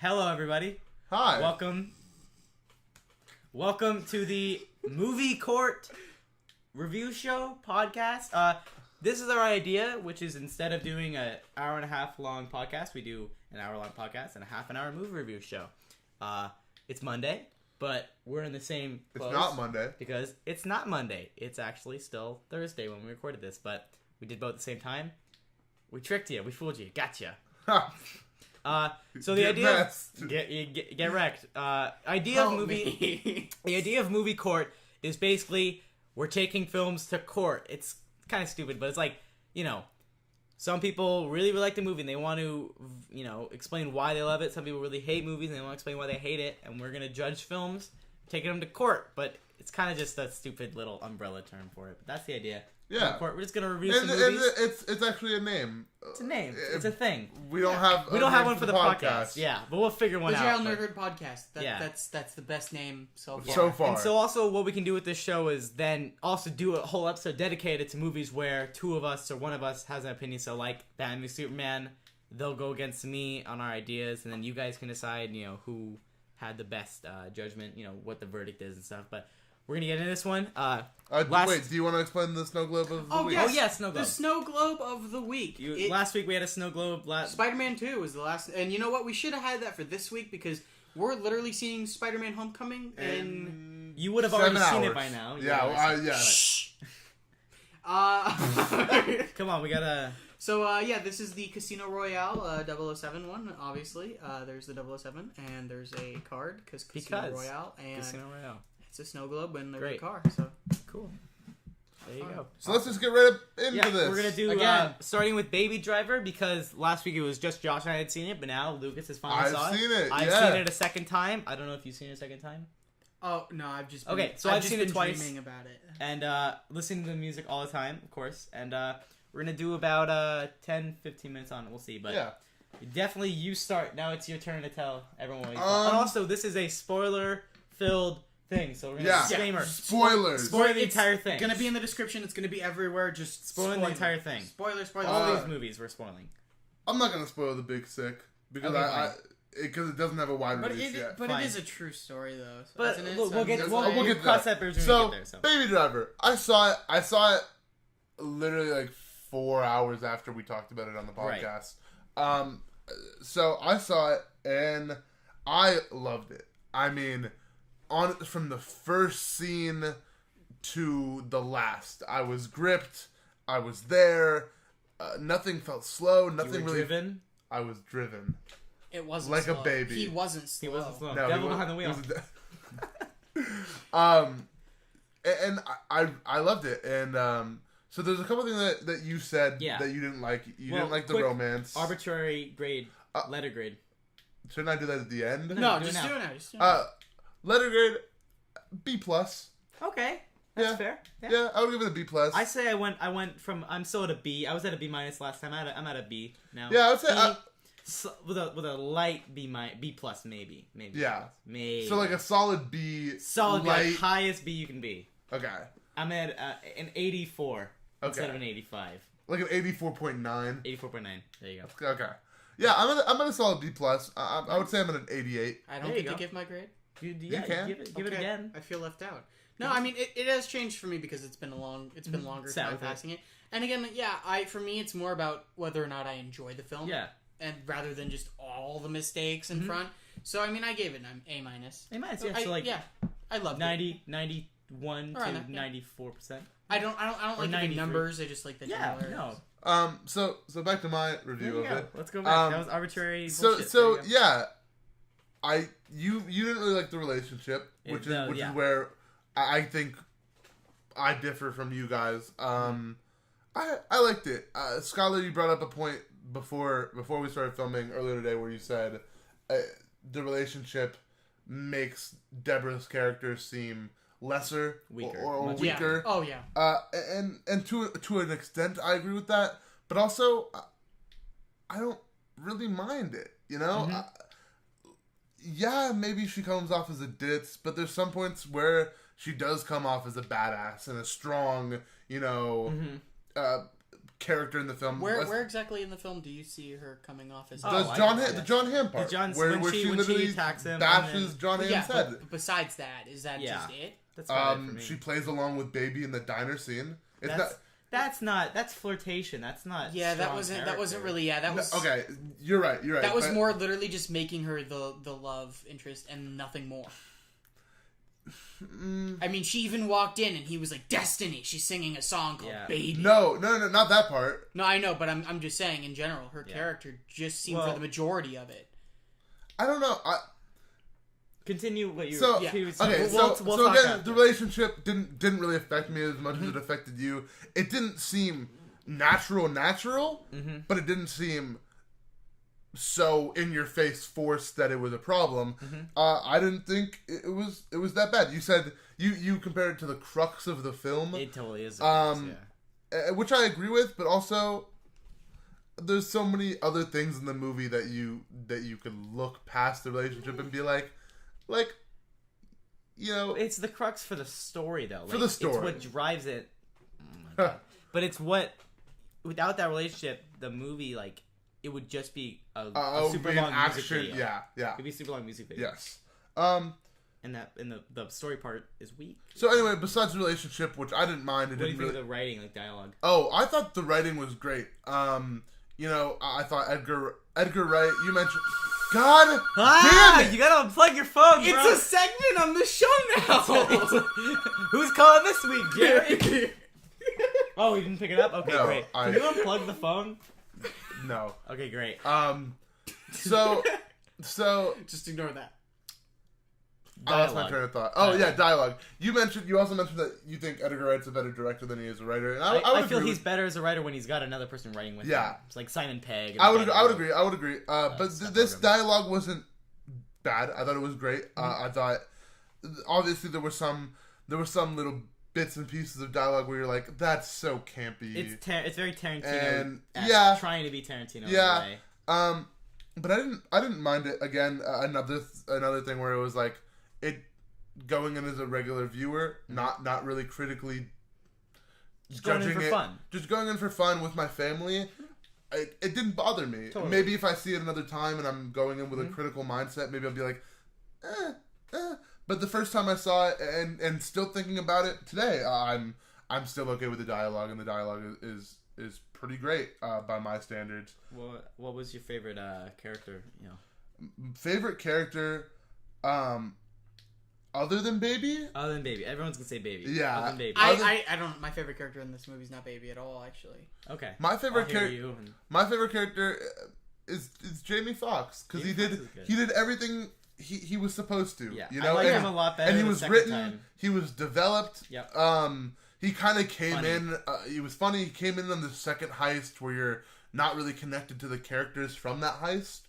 Hello, everybody. Hi. Welcome to the Movie Court Review Show podcast. This is our idea, which is instead of doing an hour and a half long podcast, we do an hour long podcast and a half an hour movie review show. It's Monday, but we're in the same clothes. It's not Monday. Because it's not Monday. It's actually still Thursday when we recorded this, but we did both at the same time. We tricked you. We fooled you. Gotcha. So the idea of, get wrecked. Idea of movie the idea of movie court is basically we're taking films to court. It's kind of stupid, but it's like, some people really like the movie and they want to, explain why they love it. Some people really hate movies and they want to explain why they hate it, and we're going to judge films, taking them to court, but it's kind of just a stupid little umbrella term for it. But that's the idea. Yeah. We're just going to review some movies. It's actually a name. It's a name. It's a thing. We don't have one for the podcast. Yeah, but we'll figure one out. The Jail Nerd Podcast. That's the best name so far. So far. And so also what we can do with this show is then also do a whole episode dedicated to movies where two of us or one of us has an opinion. So like Batman v Superman, they'll go against me on our ideas, and then you guys can decide, who had the best judgment, what the verdict is and stuff. But we're going to get into this one. Wait, do you want to explain the snow globe of the week? Yes. Oh, yeah, snow globe. The snow globe of the week. Last week we had a snow globe. Spider-Man 2 was the last. And you know what? We should have had that for this week because we're literally seeing Spider-Man Homecoming. And you would have already seen it by now. Yeah. Shh. Come on, we got to... So, this is the Casino Royale 007 one, obviously. There's the 007, and there's a card, because Casino Royale. And Casino Royale. It's a snow globe, and there's a car, so... Cool. There you go. So let's just get right up into this. We're going to do, starting with Baby Driver, because last week it was just Josh and I had seen it, but now Lucas has finally saw it. I've seen it, I've seen it a second time. I don't know if you've seen it a second time. Oh, no, I've just been, I've seen it twice. Dreaming about it. And listening to the music all the time, of course. And we're going to do about 10, 15 minutes on it. We'll see. But definitely you start. Now it's your turn to tell everyone what you thought. And also, this is a spoiler-filled thing. So we're going to disclaimer. Spoilers. Spoil the entire thing. It's going to be in the description. It's going to be everywhere. Just spoiling the entire thing. Spoiler. All these movies we're spoiling. I'm not going to spoil The Big Sick. Because because it doesn't have a wide release yet. But it is a true story, though. So but isn't it? We'll get cross that bridge when we get there. So, Baby Driver. I saw it literally like 4 hours after we talked about it on the podcast. Right. So I saw it and I loved it. I mean, from the first scene to the last, I was gripped. I was there. Nothing felt slow. Nothing really. Driven? I was driven. It wasn't like slow. a baby. He wasn't slow. No, Devil behind the wheel. And I loved it. And so there's a couple things that you said that you didn't like. You didn't like the romance. Arbitrary grade, letter grade. Shouldn't I do that at the end? No, just do it now. Letter grade, B+. Okay. That's fair. Yeah, I would give it a B+. I say I went from, I'm still at a B. I was at a B- last time. I'm at a B now. Yeah, I would say with a light B+, maybe. Yeah. Maybe. So like a solid B. Solid, like highest B you can be. Okay. I'm at an 84 instead of an 85. Like an 84.9. 84.9. There you go. Okay. Yeah, I'm at a solid B+. I would say I'm at an 88. I don't get to give my grade. You can. Give it again. I feel left out. No, I mean it has changed for me because it's been longer since I'm passing it. And again, for me it's more about whether or not I enjoy the film. Yeah. And rather than just all the mistakes in front. So I mean I gave it an A-. A-, I loved 90, 91 to 94%. I don't like the big numbers. I just like the no. So back to my review of it. Let's go back. That was arbitrary bullshit. So yeah, you didn't really like the relationship, which is where I think I differ from you guys. I liked it. Skylar, you brought up a point before we started filming earlier today where you said the relationship makes Deborah's character seem lesser, weaker, or weaker. Yeah. Oh yeah. And to an extent, I agree with that. But also, I don't really mind it. Maybe she comes off as a ditz, but there's some points where she does come off as a badass and a strong, character in the film. Where exactly in the film do you see her coming off as? The John Hamm part, where she literally attacks him, bashes John Hamm's head. But besides that, is that just it? That's for me. She plays along with Baby in the diner scene. That's flirtation. That's not. Yeah, that wasn't really. Yeah, that was okay. You're right. That was more literally just making her the love interest and nothing more. I mean, she even walked in and he was like, "Destiny." She's singing a song called "Baby." No, not that part. No, I know, but I'm just saying in general, her character just seemed for the majority of it. I don't know. Continue what you. So okay, so again, the relationship didn't really affect me as much as it affected you. It didn't seem natural, but it didn't seem so in your face forced that it was a problem. I didn't think it was that bad. You said you compared it to the crux of the film. It totally is. Which I agree with, but also there's so many other things in the movie that you can look past the relationship and be like, you know, it's the crux for the story, though. For the story, it's what drives it. Oh my God. But it's what, without that relationship, the movie, like, it would just be a super long music video. Yeah. It'd be a super long music video. Yes. And the story part is weak. So anyway, besides the relationship, which I didn't mind, what do you think of the writing, like dialogue? Oh, I thought the writing was great. You know, I thought Edgar Wright. You mentioned. God damn it! You gotta unplug your phone, bro. It's a segment on the show now. Who's calling this week, Jerry? Oh, he didn't pick it up? Okay, no, great. Can you unplug the phone? No. Okay, great. So just ignore that. I lost my train of thought. Oh, yeah, dialogue. You also mentioned that you think Edgar Wright's a better director than he is a writer, and I feel he's better as a writer when he's got another person writing with him. It's like Simon Pegg. I would agree. But this dialogue wasn't bad. I thought it was great. I thought obviously there were some little bits and pieces of dialogue where you're like, that's so campy. It's very Tarantino, and trying to be Tarantino. Yeah. In a way. But I didn't mind it. Again, another thing where it was like, it going in as a regular viewer, not really critically judging it. Just going in for fun with my family. It didn't bother me. Totally. Maybe if I see it another time and I'm going in with a critical mindset, maybe I'll be like, But the first time I saw it and still thinking about it today, I'm still okay with the dialogue, and the dialogue is pretty great by my standards. What was your favorite character? You know, favorite character. Other than Baby? Other than Baby. Everyone's gonna say Baby. Yeah. Other than Baby. I don't... My favorite character in this movie is not Baby at all, actually. Okay. My favorite character is Jamie Foxx. Because he did everything he was supposed to. Yeah. You know? I like him a lot better. And he was written. Time. He was developed. Yep. He kind of came in... he was funny. He came in on the second heist where you're not really connected to the characters from that heist.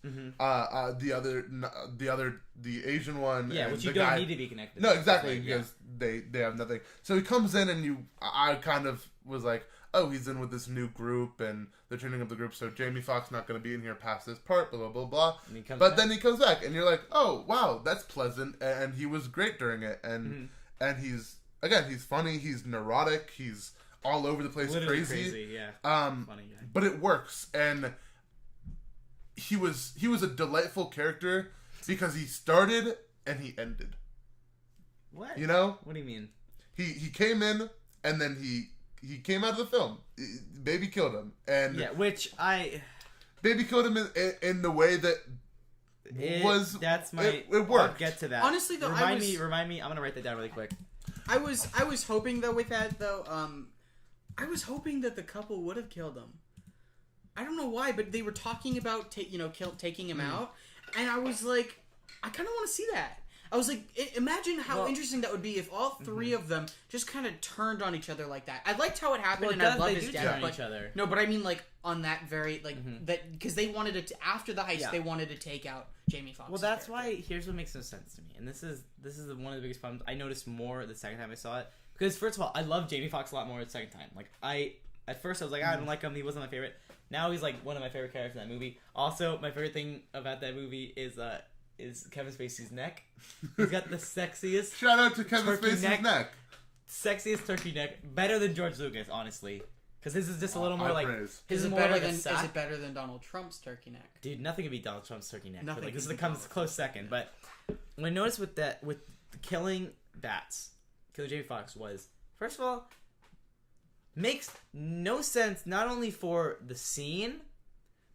The Asian one. Yeah, which you don't need to be connected. No, exactly, because they have nothing. So he comes in, and I kind of was like, oh, he's in with this new group, and they're training up the group. So Jamie Foxx not going to be in here past this part. Blah blah blah blah. Then he comes back, and you're like, oh wow, that's pleasant, and he was great during it, and he's funny, he's neurotic, he's all over the place, literally crazy, yeah. Funny guy. But it works, and he was a delightful character because he started and he ended. What? You know? What do you mean? He came in and then he came out of the film. Baby killed him, and Baby killed him in the way that it worked. I'll get to that. Honestly, though, remind me. I'm gonna write that down really quick. I was hoping though with that though. I was hoping that the couple would have killed him. I don't know why, but they were talking about taking him out, and I was like, I kind of want to see that. I was like, imagine how interesting that would be if all three of them just kind of turned on each other like that. I liked how it happened, and I love his death. But, each other. No, but I mean like on that very that because they wanted to after the heist they wanted to take out Jamie Foxx. Well, that's why. Here's what makes no sense to me, and this is one of the biggest problems. I noticed more the second time I saw it because first of all, I love Jamie Foxx a lot more the second time. Like at first I was like, I don't like him. He wasn't my favorite. Now he's like one of my favorite characters in that movie. Also, my favorite thing about that movie is Kevin Spacey's neck. He's got the sexiest. Shout out to Kevin Spacey's neck. Sexiest turkey neck. Better than George Lucas, honestly. Because this is just a little more like... praise. His Is is it more better like than? a Is it better than Donald Trump's turkey neck? Dude, nothing could beat Donald Trump's turkey neck. Nothing But, like, this can beat comes Donald close second. But what I noticed with killing bats, killing Jamie Foxx was, first of all, makes no sense not only for the scene,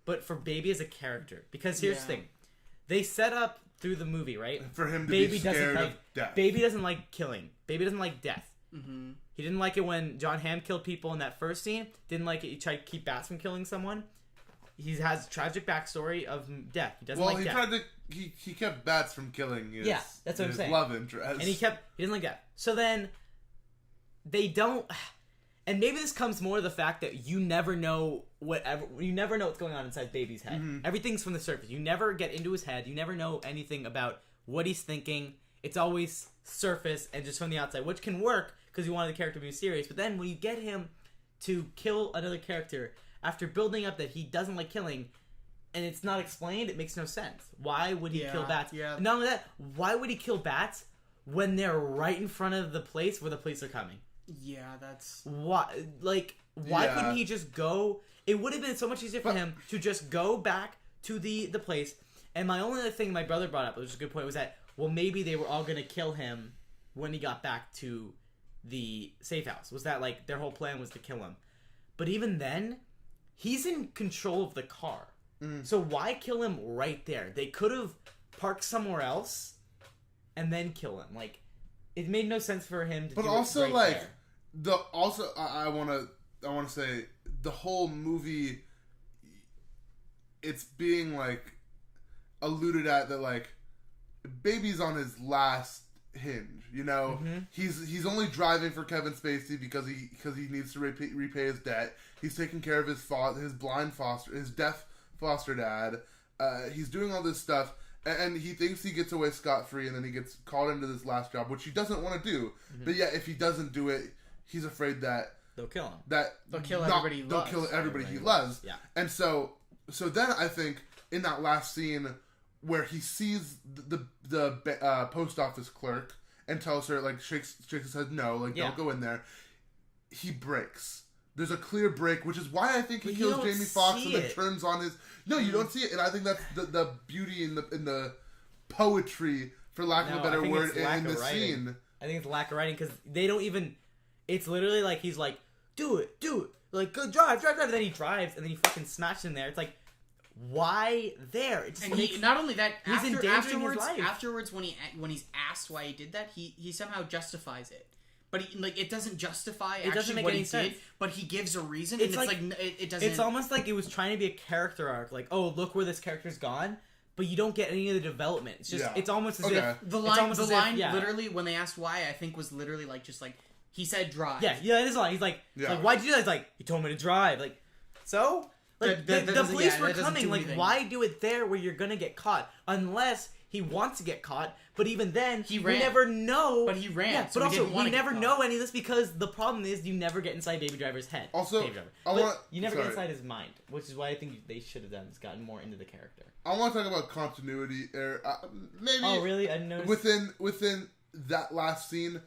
but for Baby as a character. Because here's the thing. They set up through the movie, right? For him to Baby be scared of death. Baby doesn't like killing. Baby doesn't like death. Mm-hmm. He didn't like it when John Hamm killed people in that first scene. Didn't like it. He tried to keep bats from killing someone. He has a tragic backstory of death. He doesn't like death. He kept bats from killing his, that's what I'm saying. love interest. And he didn't like that. So then, they don't... And maybe this comes more to the fact that you never know what's going on inside Baby's head. Mm-hmm. Everything's from the surface. You never get into his head. You never know anything about what he's thinking. It's always surface and just from the outside, which can work because you wanted the character to be mysterious. But then when you get him to kill another character after building up that he doesn't like killing, and it's not explained, it makes no sense. Why would he kill bats? Yeah. And not only that, why would he kill bats when they're right in front of the place where the police are coming? Yeah, that's... Why couldn't he just go? It would have been so much easier for him to just go back to the place. And my only other thing my brother brought up, which was a good point, was that, well, maybe they were all going to kill him when he got back to the safe house. Was that, like, their whole plan was to kill him. But even then, he's in control of the car. So why kill him right there? They could have parked somewhere else and then kill him. Like, it made no sense for him to do also, it right like... there. I want to say the whole movie, it's being like alluded at that like Baby's on his last hinge, you know. Mm-hmm. He's only driving for Kevin Spacey because he needs to repay his debt. He's taking care of his deaf foster dad. He's doing all this stuff. And he thinks he gets away scot-free, and then he gets called into this last job, which he doesn't want to do. Mm-hmm. But yet, if he doesn't do it, he's afraid that they'll kill him. They'll kill everybody he loves. They'll kill everybody he loves. Yeah. And so then I think in that last scene where he sees the post office clerk and tells her, like, shakes his head, no, like, don't go in there. He breaks. There's a clear break, which is why I think he kills Jamie Foxx and then turns on his... No, you don't see it, and I think that's the beauty in the poetry, for lack of a better word, in the scene. I think it's lack of writing, because they don't even... It's literally like, he's like, do it, like, go drive, and then he drives, and then he fucking smashes in there. It's like, why there? It just makes... not only that, he's endangering his life. Afterwards, when he's asked why he did that, he somehow justifies it. But it doesn't justify actually what he did, but he gives a reason, and it doesn't... It's almost like it was trying to be a character arc, like, oh, look where this character's gone, but you don't get any of the development. It's just, it's almost as if... The line, literally, when they asked why, I think was literally, like, just like, he said drive. Yeah, it is a line. He's like, why'd you do that? He's like, you told me to drive. Like, so? Like, the police were coming, like, why do it there where you're gonna get caught? Unless... He wants to get caught, but even then, we never know. But he ran. Yeah, so but also, we never know any of this because the problem is you never get inside Baby Driver's head. Also, you never get inside his mind, which is why I think they should have done is gotten more into the character. I want to talk about continuity. Maybe. Oh, really? I noticed. Within that last scene,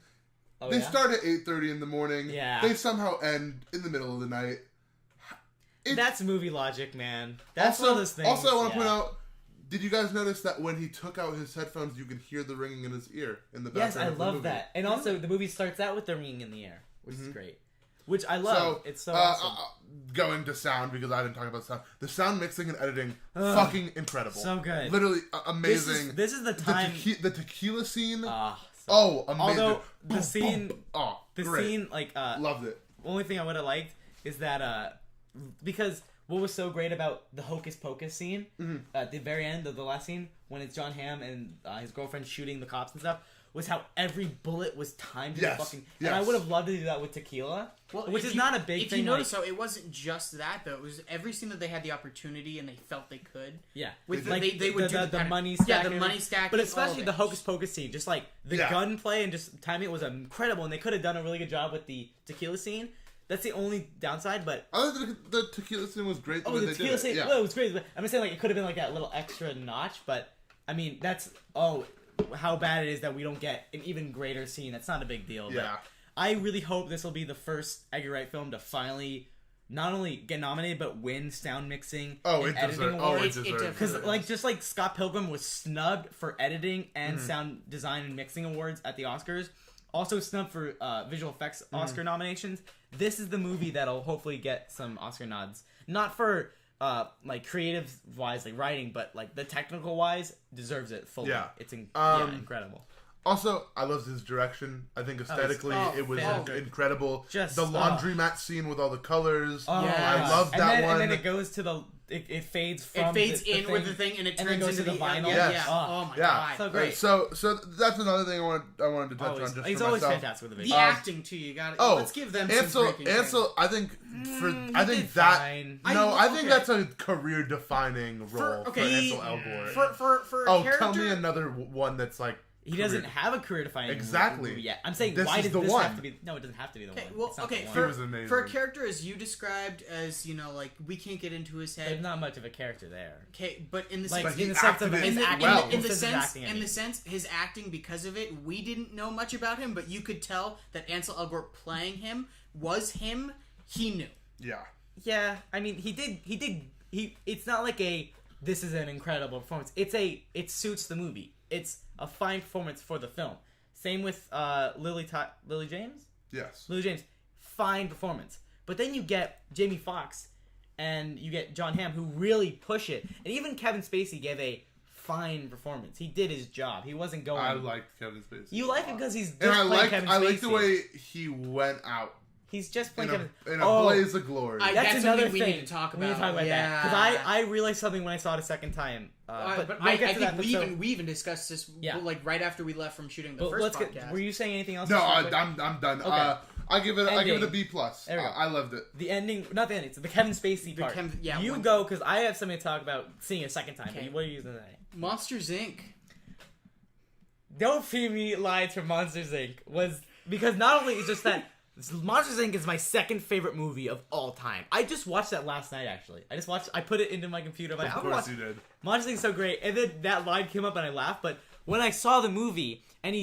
they start at 8:30 in the morning. Yeah. They somehow end in the middle of the night. That's movie logic, man. That's one of those things. Also, I want to point out. Did you guys notice that when he took out his headphones, you could hear the ringing in his ear in the background? Yes, I love that. And also, the movie starts out with the ringing in the air, which is great. Which I love. It's so awesome. Going to sound, because I didn't talk about sound. The sound mixing and editing, fucking incredible. So good. Literally amazing. This is the time. The tequila scene. Amazing. Although the scene, great. like loved it. Only thing I would have liked is that because what was so great about the Hocus Pocus scene at the very end of the last scene when it's John Hamm and his girlfriend shooting the cops and stuff was how every bullet was timed to the fucking. Yes. And I would have loved to do that with Tequila, which is not a big thing. If you notice, so it wasn't just that though. It was every scene that they had the opportunity and they felt they could. Yeah, with like they would do the money stacking. Yeah, the money stacking. But especially the Hocus Pocus scene, just like the gunplay and just timing, it was incredible. And they could have done a really good job with the Tequila scene. That's the only downside, but... The tequila scene was great. The tequila scene, well, it was great. I'm just saying, like, it could have been, like, that little extra notch, but, I mean, that's... how bad it is that we don't get an even greater scene. That's not a big deal. Yeah. But I really hope this will be the first Edgar Wright film to finally not only get nominated but win sound mixing Oh, and it editing deserves. awards. Oh, it deserves. Because just like Scott Pilgrim was snubbed for editing and sound design and mixing awards at the Oscars, also snubbed for visual effects Oscar nominations. This is the movie that'll hopefully get some Oscar nods. Not for like creative wise, like writing, but like the technical wise, deserves it fully. Yeah. It's incredible. Also, I loved his direction. I think aesthetically, it was incredible. Just the laundromat scene with all the colors. Oh, yes. I love that one. And then it goes to the. It fades from. It fades the in with the thing, and it turns goes into to the vinyl. Yes. Oh my Yeah. god! So great. So that's another thing I wanted to touch Always. on. Just He's for always myself. fantastic with the The video. acting too. You got. Let's give them some freaking Ansel, I think I think did that. fine. I think that's a career-defining role for Ansel Elgort. For Oh, a character, tell me another one that's like. He doesn't have a career-defining Exactly. movie yet. I'm saying, This why is does the this one. have to be? No, it doesn't have to be the one. Well, It's not okay, the one. He was amazing. for a character as you described, as you know, like we can't get into his There's head. not much of a character there. Okay, but in the Like sense, he in the sense of acted his it acting, well. in the his sense, acting, I in mean. the sense, his acting because of it, we didn't know much about him, but you could tell that Ansel Elgort playing him was him. He knew. Yeah. Yeah, I mean, he did. It's not like this is an incredible performance. It suits the movie. It's a fine performance for the film. Same with Lily James. Yes. Lily James, fine performance. But then you get Jamie Foxx and you get John Hamm, who really push it. And even Kevin Spacey gave a fine performance. He did his job. He wasn't going. I liked Kevin Spacey. You like him because he's just And playing Kevin Spacey. I like the way he went out He's just playing in Kevin. a blaze of glory. That's another something we thing need to talk We need to about. talk about Yeah. that because I realized something when I saw it a second time. But But we'll I get to think that. we even discussed this like right after we left from shooting the But first let's podcast. get. Were you saying anything else? No, just real quick? I'm done. Okay. I give it a B+. There we go. I loved it. The ending, not the ending. It's the Kevin Spacey part. You go because I have something to talk about seeing it a second time. Okay. But what are you using today? Monsters Inc. Don't feed me lies from Monsters Inc. was because not only is just that Monsters Inc. is my second favorite movie of all time. I just watched that last night. Actually, I put it into my computer. Of course you did. Monsters Inc. is so great, and then that line came up and I laughed. But when I saw the movie and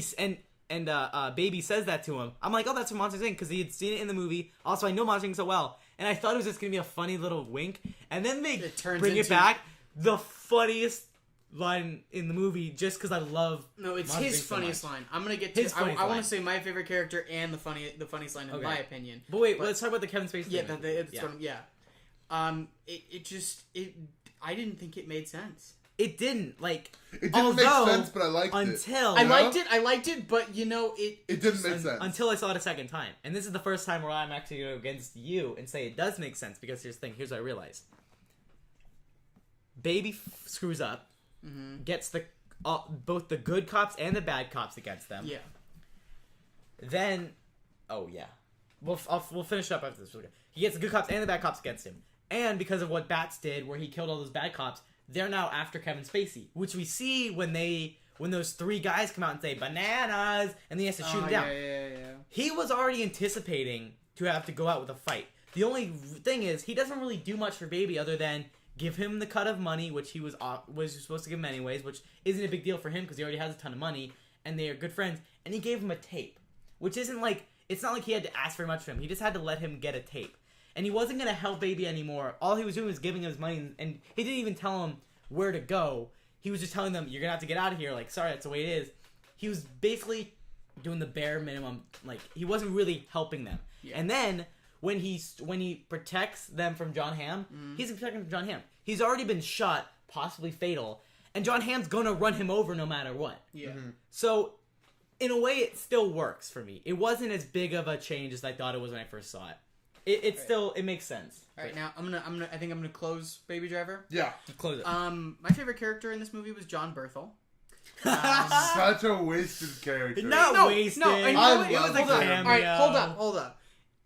Baby says that to him, I'm like, oh, that's from Monsters Inc. because he had seen it in the movie. Also, I know Monsters Inc. so well, and I thought it was just gonna be a funny little wink, and then they bring it back. The funniest line in the movie, just because I love. No, it's Monsters his Inc. so funniest much. line. I'm gonna get to. I want line. to say my favorite character and the funniest line in my opinion. But wait, let's talk about the Kevin Spacey. Yeah, thing. I didn't think it made sense. It didn't like. It didn't make sense, but I liked it. Until I liked it, but you know it. It didn't make sense until I saw it a second time, and this is the first time where I'm actually going to go against you and say it does make sense because here's the thing. Here's what I realized. Baby screws up, gets the both the good cops and the bad cops against them. Yeah. Then, we'll finish up after this. He gets the good cops and the bad cops against him, and because of what Bats did, where he killed all those bad cops, they're now after Kevin Spacey, which we see when those three guys come out and say bananas, and then he has to shoot them down. Yeah. He was already anticipating to have to go out with a fight. The only thing is, he doesn't really do much for Baby other than give him the cut of money, which he was supposed to give him anyways, which isn't a big deal for him because he already has a ton of money, and they are good friends. And he gave him a tape, which isn't like, it's not like he had to ask very much from him. He just had to let him get a tape. And he wasn't going to help Baby anymore. All he was doing was giving him his money, and he didn't even tell him where to go. He was just telling them, you're going to have to get out of here. Like, sorry, that's the way it is. He was basically doing the bare minimum. Like, he wasn't really helping them. Yeah. And then when he protects them from John Hamm, he's protecting John Hamm. He's already been shot, possibly fatal, and John Hamm's gonna run him over no matter what. Yeah. So, in a way, it still works for me. It wasn't as big of a change as I thought it was when I first saw it. It makes sense. All right, now I think I'm gonna close Baby Driver. Yeah. Close it. My favorite character in this movie was John Berthel. Such a wasted character. Wasted. I know it was a cameo. All right, hold up.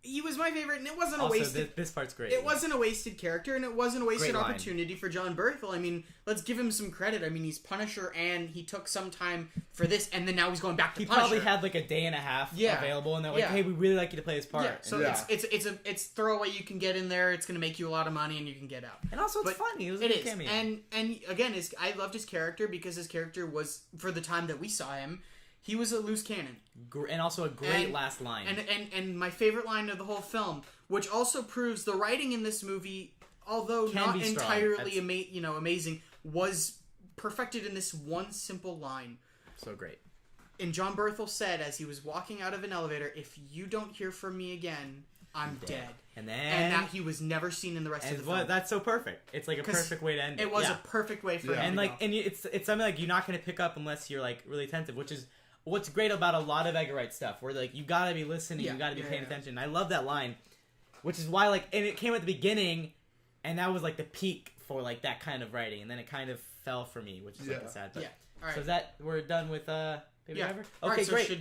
He was my favorite, and it wasn't a wasted. This part's great. It wasn't a wasted character, and it wasn't a wasted opportunity for John Berthel. I mean, let's give him some credit. I mean, he's Punisher, and he took some time for this, and then now he's going back to Punisher. He probably had like a day and a half available, and they're like, "Hey, we really like you to play this part." Yeah, so it's throwaway. You can get in there. It's going to make you a lot of money, and you can get out. And also, it's funny. It was a good cameo. And again, I loved his character because his character was, for the time that we saw him, he was a loose cannon. And also a great last line. And my favorite line of the whole film which also proves the writing in this movie, although Can not be strong. entirely amazing, was perfected in this one simple line. So great. And John Berthel said as he was walking out of an elevator, "If you don't hear from me again, I'm dead." And then... And that he was never seen in the rest of the film. That's so perfect. It's like a perfect way to end it. It was a perfect way for him and to like, go. and it's something like you're not going to pick up unless you're like really attentive, which is what's great about a lot of Edgar Wright stuff, where like you got to be listening, you got to be paying attention. I love that line, which is why like, and it came at the beginning, and that was like the peak for like that kind of writing, and then it kind of fell for me, which is like a sad. But, All right. So is that we're done with Baby Driver? Okay, All right, so great.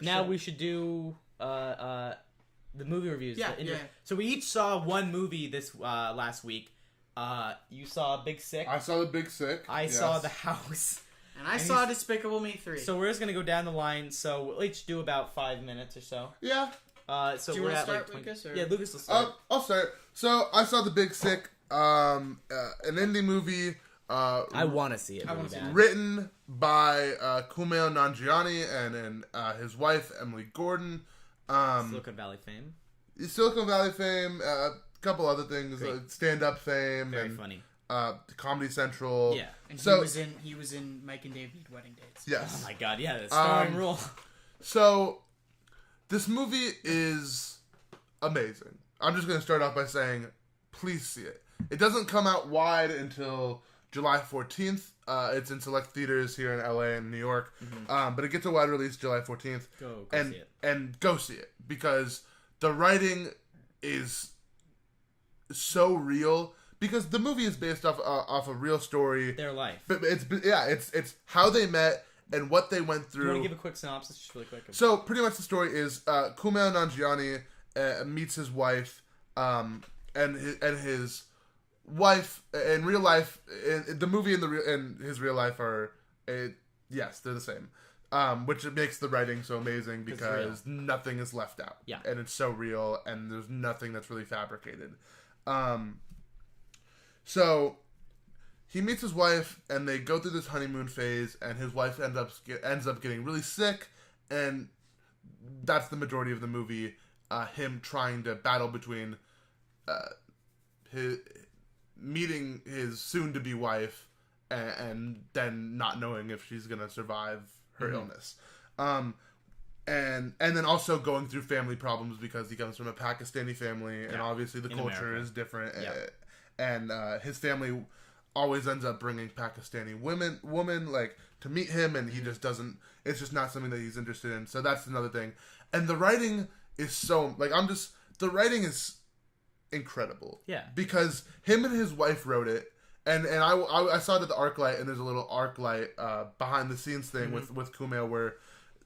Now we should do the movie reviews. Yeah, So we each saw one movie this last week. You saw Big Sick. I saw The Big Sick. I saw The House. And I saw Despicable Me 3. So we're just going to go down the line. So we'll each do about 5 minutes or so. Yeah. So do you we're want to at start, like 20... Lucas? Or? Yeah, Lucas will start. I'll start. So I saw The Big Sick, an indie movie. I want to see it really bad. Written by Kumail Nanjiani and his wife, Emily Gordon. Silicon Valley fame. Silicon Valley fame, a couple other things, stand-up fame. Very and, funny. Comedy Central. Yeah. And so, he was in Mike and Dave Need Wedding Dates. Yes. Oh my god, yeah, the starring role. So, this movie is amazing. I'm just going to start off by saying, please see it. It doesn't come out wide until July 14th. It's in select theaters here in LA and New York. Mm-hmm. But it gets a wide release July 14th. Go see it. And go see it. Because the writing is so real. Because the movie is based off a real story. Their life. But it's how they met and what they went through. You want to give a quick synopsis, just really quick? So pretty much the story is Kumail Nanjiani meets his wife, and his wife in real life. The movie and his real life are yes, they're the same. Which makes the writing so amazing because nothing is left out. Yeah, and it's so real, and there's nothing that's really fabricated. So he meets his wife, and they go through this honeymoon phase, and his wife ends up getting really sick, and that's the majority of the movie. Him trying to battle between meeting his soon-to-be wife and then not knowing if she's gonna survive her illness, and then also going through family problems because he comes from a Pakistani family, and obviously the culture is different. And his family always ends up bringing Pakistani women like to meet him, and he just doesn't. It's just not something that he's interested in. So that's another thing. And the writing is so like the writing is incredible. Yeah, because him and his wife wrote it, and I saw it at the ArcLight, and there's a little ArcLight behind the scenes thing with Kumail where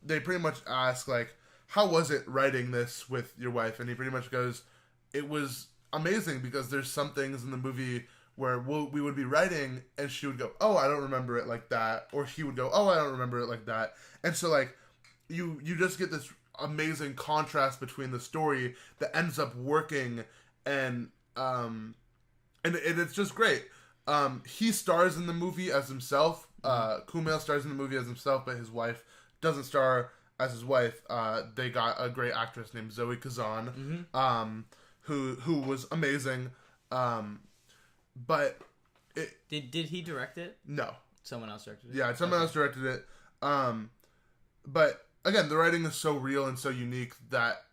they pretty much ask like, how was it writing this with your wife? And he pretty much goes, it was amazing because there's some things in the movie where we would be writing and she would go, oh, I don't remember it like that, or he would go, oh, I don't remember it like that. And so like you just get this amazing contrast between the story that ends up working, and it's just great. He stars in the movie as himself. Kumail stars in the movie as himself, but his wife doesn't star as his wife. They got a great actress named Zoe Kazan, who was amazing. But did he direct it? No, someone else directed it. Yeah, someone else directed it. But again, the writing is so real and so unique that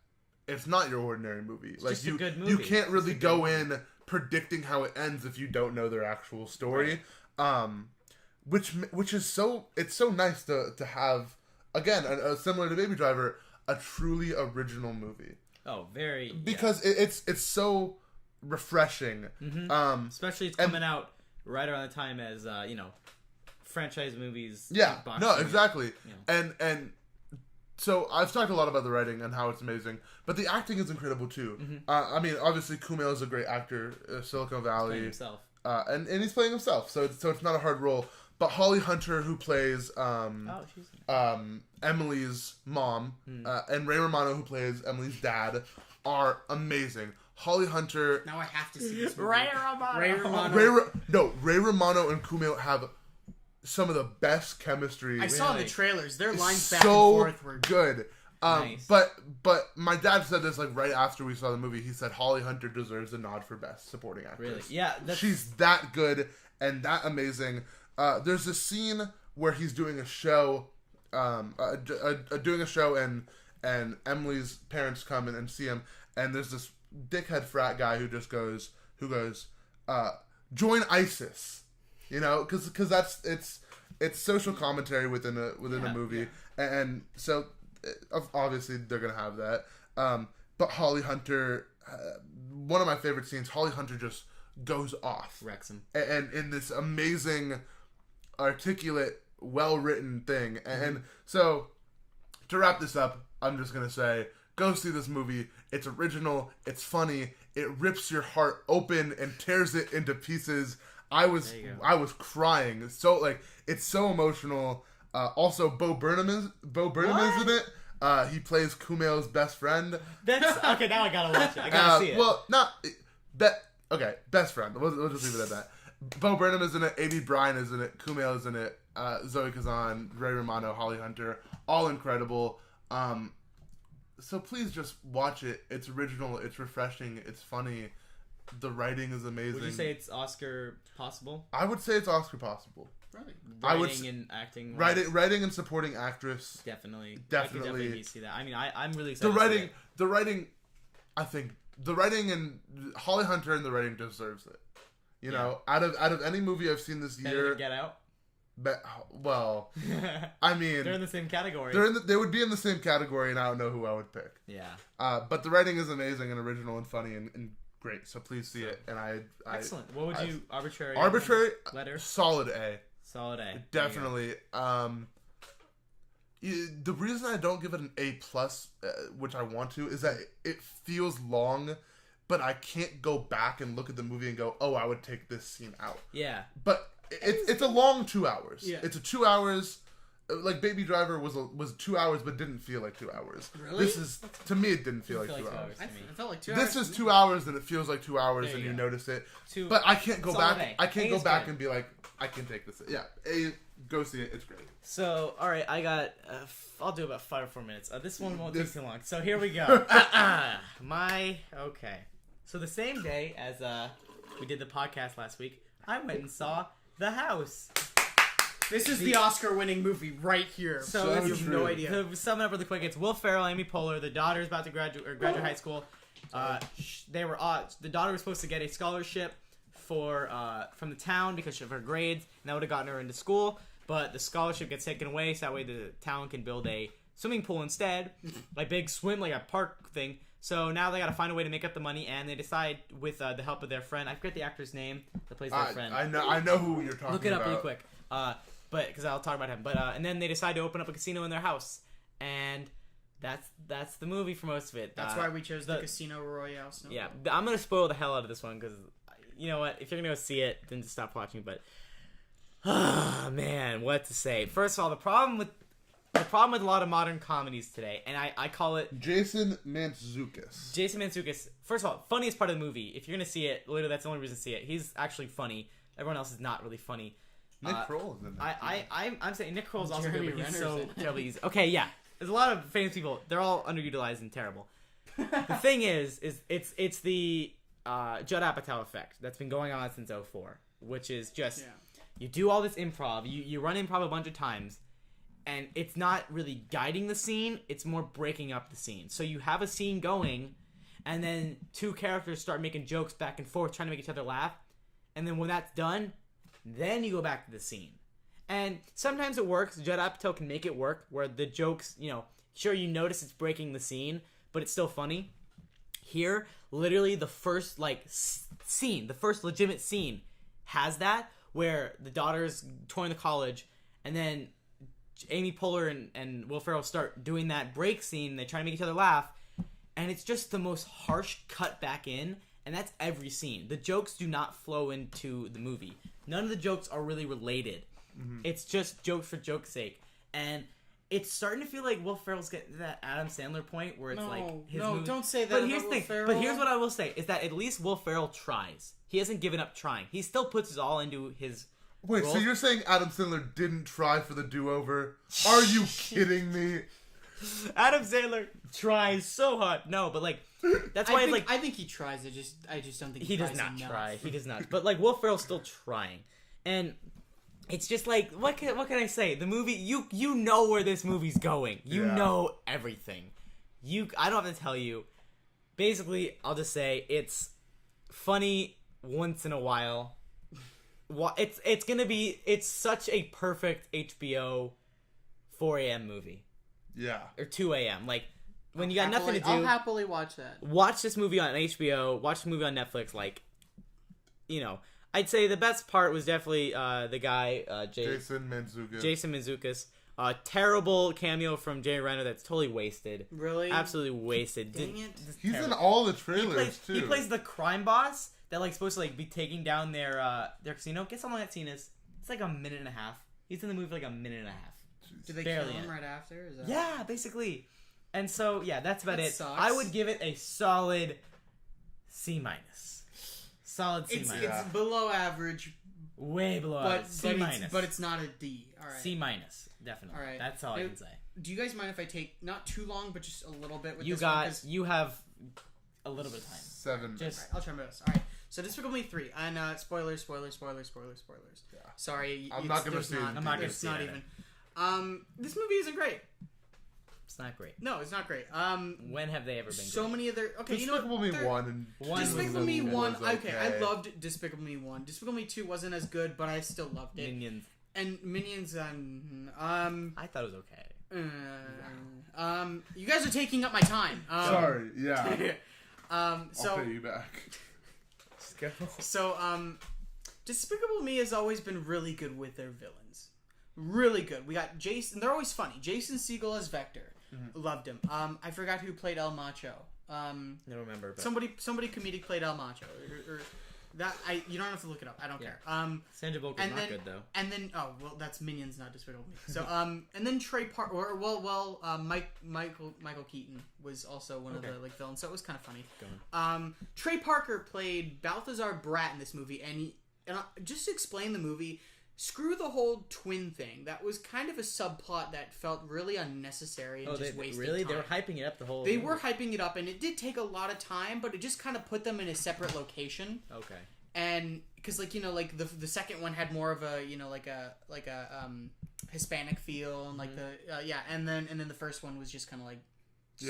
it's not your ordinary movie. It's like just a good movie. You can't really go in predicting how it ends if you don't know their actual story. Right. Which is so nice to have again similar to Baby Driver, a truly original movie. Oh, very because it's so refreshing. Mm-hmm. Especially it's coming out right around the time as franchise movies. Yeah, no, movies, exactly. And so I've talked a lot about the writing and how it's amazing, but the acting is incredible too. Mm-hmm. I mean, obviously Kumail is a great actor, Silicon Valley, playing himself, and he's playing himself, so it's not a hard role. But Holly Hunter, who plays Emily's mom, and Ray Romano, who plays Emily's dad, are amazing. Holly Hunter. Now I have to see this movie. Ray Romano. Ray Romano and Kumail have some of the best chemistry. I saw the trailers. Their lines back and forth were good. Nice. But my dad said this like right after we saw the movie. He said Holly Hunter deserves a nod for best supporting actress. Really? Yeah. She's that good and that amazing. There's a scene where he's doing a show, and Emily's parents come in and see him, and there's this dickhead frat guy who goes, join ISIS, because that's it's social commentary within a movie, and so obviously they're gonna have that. But Holly Hunter, one of my favorite scenes, Holly Hunter just goes off, wrecks him, and in this amazing, articulate, well-written thing. And so to wrap this up, I'm just gonna say, go see this movie. It's original, it's funny, it rips your heart open and tears it into pieces. I was crying. It's so emotional. Also, Bo Burnham is in it. He plays Kumail's best friend. That's okay. Now I gotta watch it. I gotta see it. Well, best friend. We'll just leave it at that. Bo Burnham is in it. A.B. Bryan is in it. Kumail is in it. Zoe Kazan, Ray Romano, Holly Hunter, all incredible. So please just watch it. It's original. It's refreshing. It's funny. The writing is amazing. Would you say it's Oscar possible? I would say it's Oscar possible. Really? Writing and acting. Writing and supporting actress. Definitely. I could definitely see that. I mean, I'm really excited. The writing. I think the writing and Holly Hunter and the writing deserves it. You know, out of any movie I've seen this year, Get Out. Well, I mean, they're in the same category. They would be in the same category, and I don't know who I would pick. Yeah. But the writing is amazing and original and funny and great. So please see it. And I excellent. What would you arbitrary letter? Solid A. Solid A. Definitely. The reason I don't give it an A+, which I want to, is that it feels long. But I can't go back and look at the movie and go, oh, I would take this scene out. Yeah. But it's a long 2 hours. Yeah. It's a 2 hours. Like Baby Driver was 2 hours, but didn't feel like 2 hours. Really? This is, to me, it didn't feel like 2 hours. I felt like 2 hours. This is 2 hours, and it feels like 2 hours, and you notice it. But I can't go back. I can't go back and be like, I can take this. Yeah, go see it. It's great. So, all right, I got. I'll do about 5 or 4 minutes. This one won't take too long. So here we go. Okay. So the same day as we did the podcast last week, I went and saw The House. This is the Oscar-winning movie right here. So you have no idea. To sum it up really quick, it's Will Ferrell, Amy Poehler. The daughter's about to graduate high school. The daughter was supposed to get a scholarship from the town because of her grades, and that would have gotten her into school. But the scholarship gets taken away, so that way the town can build a swimming pool instead, like big swim, like a park thing. So now they got to find a way to make up the money, and they decide with the help of their friend. I forget the actor's name that plays their friend. I know who you're talking about. Look it up really quick. But because I'll talk about him. But and then they decide to open up a casino in their house, and that's the movie for most of it. That's why we chose the Casino Royale. Yeah, I'm gonna spoil the hell out of this one because you know what? If you're gonna go see it, then just stop watching. But man, what to say? First of all, the problem with a lot of modern comedies today, and I call it Jason Mantzoukas. First of all, funniest part of the movie. If you're gonna see it, literally that's the only reason to see it. He's actually funny. Everyone else is not really funny. Nick Kroll is in that. I'm saying Nick Kroll is also Jeremy good, but he's Renner's so terribly easy. Okay, yeah. There's a lot of famous people. They're all underutilized and terrible. The thing is it's the Judd Apatow effect that's been going on since 2004, which is just you do all this improv, you run improv a bunch of times, and it's not really guiding the scene, it's more breaking up the scene. So you have a scene going, and then two characters start making jokes back and forth, trying to make each other laugh, and then when that's done, then you go back to the scene. And sometimes it works. Judd Apatow can make it work, where the jokes, sure you notice it's breaking the scene, but it's still funny. Here, literally the first scene, the first legitimate scene has that, where the daughter's touring the college, and then Amy Poehler and Will Ferrell start doing that break scene. They try to make each other laugh, and it's just the most harsh cut back in, and that's every scene. The jokes do not flow into the movie. None of the jokes are really related. Mm-hmm. It's just jokes for joke's sake, and it's starting to feel like Will Ferrell's getting to that Adam Sandler point where it's his movie. Don't say that. But here's the thing. But here's what I will say is that at least Will Ferrell tries. He hasn't given up trying. He still puts his all into his. Wait, roles. So you're saying Adam Sandler didn't try for the do-over? Are you kidding me? Adam Sandler tries so hard. No, but like that's why I think he tries. I just don't think he does tries not enough. try. He does not. But like Will Ferrell's still trying, and it's just like what can I say? The movie you know where this movie's going. You know everything. I don't have to tell you. Basically, I'll just say it's funny once in a while. It's such a perfect HBO 4 a.m. movie. Yeah. Or 2 a.m. Like, when you got nothing to do. I'll happily watch that. Watch this movie on HBO. Watch the movie on Netflix. Like, you know. I'd say the best part was definitely the guy, Jason Mantzoukas. Jason Mantzoukas. Terrible cameo from Jay Renner that's totally wasted. Really? Absolutely wasted. Dang it. He's in all the trailers, too. He plays the crime boss that, like, supposed to, like, be taking down their casino. Guess how long that scene is? It's like a minute and a half. He's in the movie for like a minute and a half. Did they kill him right after? Is that... Yeah, basically. And so, yeah, that's about it. Sucks. I would give it a solid C-. Solid C-. It's below average. Way below average. C-. But it's not a D. All right. C-, definitely. All right. That's all I can say. Do you guys mind if I take not too long, but just a little bit with you this got, one? You have a little bit of time. 7. Just, right, I'll try my best. All right. So Despicable Me 3. And spoilers. Yeah. Sorry. I'm not going to say I'm not going to say not even. This movie isn't great. It's not great. No, it's not great. When have they ever been so great? many other... Okay, Despicable Me 1 and... Despicable Me 1... Okay, I loved Despicable Me 1. Despicable Me 2 wasn't as good, but I still loved it. Minions. And Minions... I thought it was okay. You guys are taking up my time. Sorry, yeah. So, I'll pay you back. Just go. So, Despicable Me has always been really good with their villains. Really good. We got Jason... They're always funny. Jason Segel as Vector. Mm-hmm. Loved him. I forgot who played El Macho. I don't remember. But... Somebody comedic played El Macho. Or that you don't have to look it up. I don't care. Sandra Bullock's not good though. And then that's Minions, not Despicable Me. So and then Trey Parker Michael Keaton was also one of the like villains. So it was kind of funny. Trey Parker played Balthazar Brat in this movie, and just to explain the movie. Screw the whole twin thing. That was kind of a subplot that felt really unnecessary and just wasted time. They were hyping it up the whole... They were hyping it up, and it did take a lot of time, but it just kind of put them in a separate location. Okay. And, because, like, you know, like, the second one had more of a, you know, like a Hispanic feel, and, like, and then the first one was just kind of, like,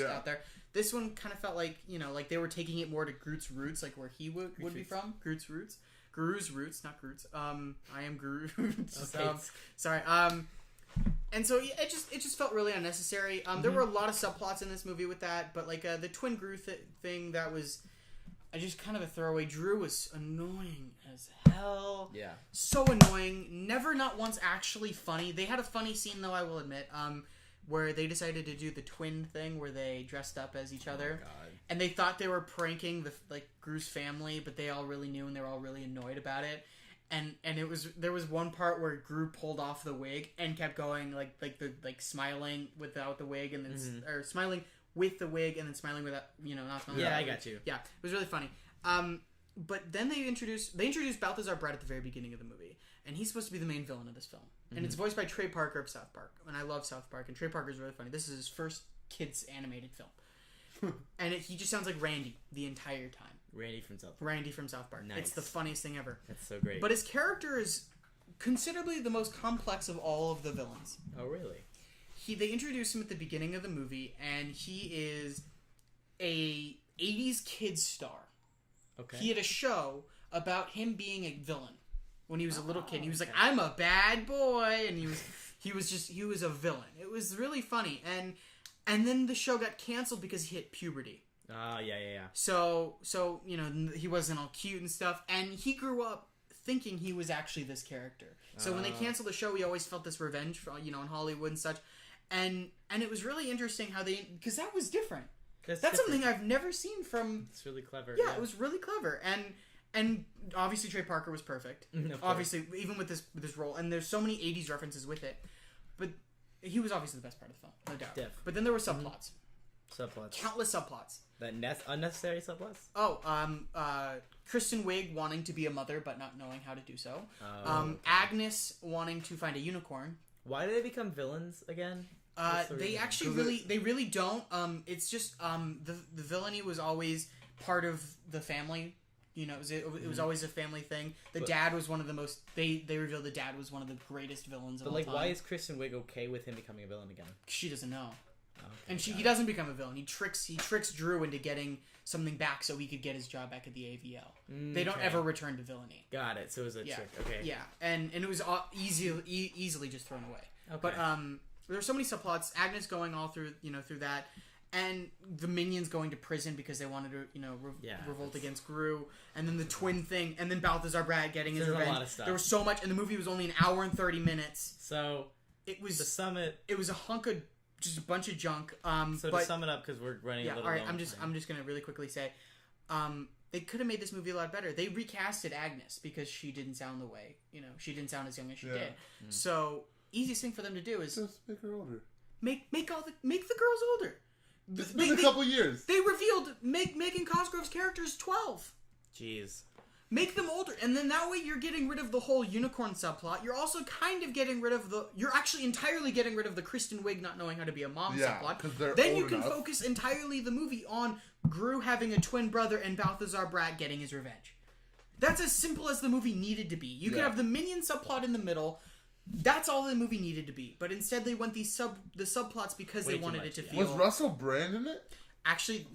out there. This one kind of felt like, you know, like, they were taking it more to Groot's roots, like, where he would be from. Groot's roots. Guru's roots, not Groot's. I am Guru. Okay. Sorry. And so yeah, it just felt really unnecessary. There were a lot of subplots in this movie with that, but like the twin Gru thing that was, just kind of a throwaway. Drew was annoying as hell. Yeah. So annoying. Never, not once, actually funny. They had a funny scene though, I will admit. Where they decided to do the twin thing, where they dressed up as each other. Oh, God. And they thought they were pranking Gru's family, but they all really knew, and they were all really annoyed about it. And there was one part where Gru pulled off the wig and kept going smiling without the wig, and then or smiling with the wig and then smiling without, you know, not smiling. Yeah, I got you. Yeah, it was really funny. But then they introduced Balthazar Brat at the very beginning of the movie, and he's supposed to be the main villain of this film. And it's voiced by Trey Parker of South Park, and I love South Park, and Trey Parker is really funny. This is his first kids animated film. And he just sounds like Randy the entire time. Randy from South Park. Nice. It's It's the funniest thing ever. That's so great. But his character is considerably the most complex of all of the villains. Oh, really? They introduce him at the beginning of the movie, and he is a 80s kids star. Okay. He had a show about him being a villain when he was a little kid. He was like, "I'm a bad boy," and he was a villain. It was really funny, and then the show got canceled because he hit puberty. Yeah. So you know, he wasn't all cute and stuff, and he grew up thinking he was actually this character. So when they canceled the show, he always felt this revenge, you know, in Hollywood and such, and it was really interesting how because that was different. That's something I've never seen from. It's really clever. Yeah, it was really clever, and obviously Trey Parker was perfect. Obviously, even with this role, and there's so many 80s references with it, but he was obviously the best part of the film, no doubt. But then there were subplots. Countless subplots. Unnecessary subplots? Kristen Wiig wanting to be a mother but not knowing how to do so. Agnes wanting to find a unicorn. Why did they become villains again? They actually really don't. It's just the villainy was always part of the family. You know, it was always a family thing. Dad was one of the most. They revealed the dad was one of the greatest villains of all time. But like, why is Kristen Wiig okay with him becoming a villain again? She doesn't know. Okay, And he doesn't become a villain. He tricks Drew into getting something back so he could get his job back at the AVL. They don't ever return to villainy. Got it. So it was a trick. Okay. Yeah, and it was easily just thrown away. Okay. But there were so many subplots. Agnes going all through through that, and the minions going to prison because they wanted to revolt against Gru, and then the twin thing, and then Balthazar Brad getting his revenge. A lot of stuff. There was so much, and the movie was only an hour and 30 minutes. So it was the summit. It was a hunk of just a bunch of junk. So to sum it up, because we're running a little all right. long I'm just gonna really quickly say, they could have made this movie a lot better. They recasted Agnes because she didn't sound the way she didn't sound as young as she did. So easiest thing for them to do is just make her older. Make the girls older. It's been a couple years. They revealed Megan Cosgrove's character is 12. Jeez. Make them older, and then that way you're getting rid of the whole unicorn subplot. You're also kind of getting rid of you're actually entirely getting rid of the Kristen Wiig not knowing how to be a mom subplot. Then you can focus entirely the movie on Gru having a twin brother and Balthazar Brat getting his revenge. That's as simple as the movie needed to be. You could have the minion subplot in the middle. That's all the movie needed to be. But instead they went the subplots because they wanted it to feel... Was Russell Brand in it? Actually,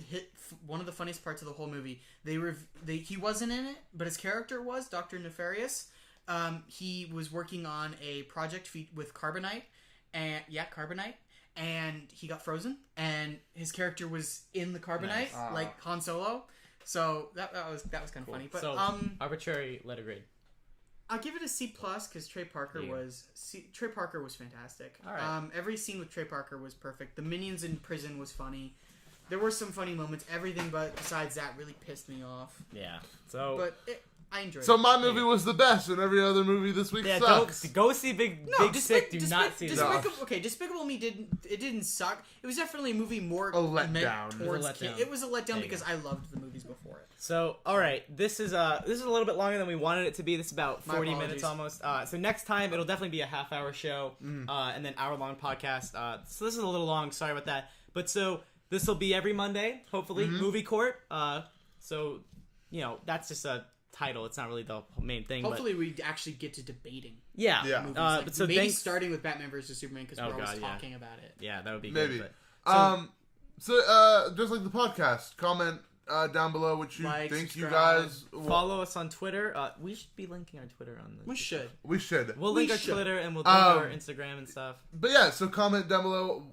one of the funniest parts of the whole movie. He wasn't in it, but his character was Dr. Nefarious. He was working on a project with Carbonite, and he got frozen, and his character was in the Carbonite, like Han Solo. So that was kind of funny. But arbitrary letter grade. I'll give it a C+ because Trey Parker was fantastic. All right. Every scene with Trey Parker was perfect. The minions in prison was funny. There were some funny moments. Everything besides that really pissed me off. Yeah. So, but I enjoyed it. So my movie was the best, and every other movie this week sucks. Go see Big Sick. Do not see that. Okay, Despicable Me didn't suck. It was definitely a movie more a letdown. It was a letdown because I loved the movies before it. So, all right, this is a little bit longer than we wanted it to be. This is about 40 minutes almost. So next time it'll definitely be a half-hour show, and then hour-long podcast. So this is a little long. Sorry about that. But so this will be every Monday, hopefully. Movie Court. So that's just a title. It's not really the main thing. Hopefully we actually get to debating. Yeah. But so maybe starting with Batman vs Superman because we're always talking about it. Yeah, that would be maybe. Good. But, just like the podcast, comment down below what you think. Subscribe. You guys follow us on Twitter. We should be linking our Twitter on the. We should. We'll link our Twitter and we'll link our Instagram and stuff. But yeah, so comment down below.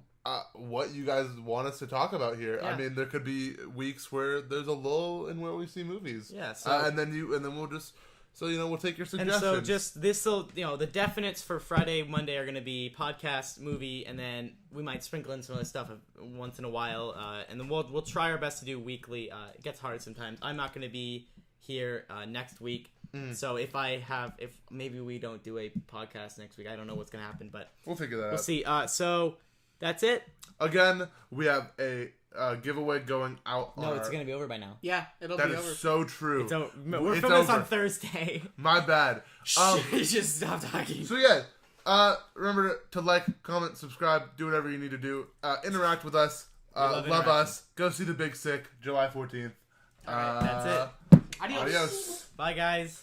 What you guys want us to talk about here? Yeah. I mean, there could be weeks where there's a lull in where we see movies. Yeah, so and then we'll just we'll take your suggestions. And so just this'll the definites for Friday, Monday are going to be podcast, movie, and then we might sprinkle in some other stuff once in a while. And then we'll try our best to do weekly. It gets hard sometimes. I'm not going to be here next week. So if maybe we don't do a podcast next week, I don't know what's going to happen, but we'll figure that out. We'll see. So. That's it. Again, we have a giveaway going out. No, it's going to be over by now. Yeah, it'll be over. That is so true. We're filming this on Thursday. My bad. Just stop talking. So yeah, remember to like, comment, subscribe, do whatever you need to do. Interact with us. Love us. Go see The Big Sick, July 14th. All right, that's it. Adios. Bye, guys.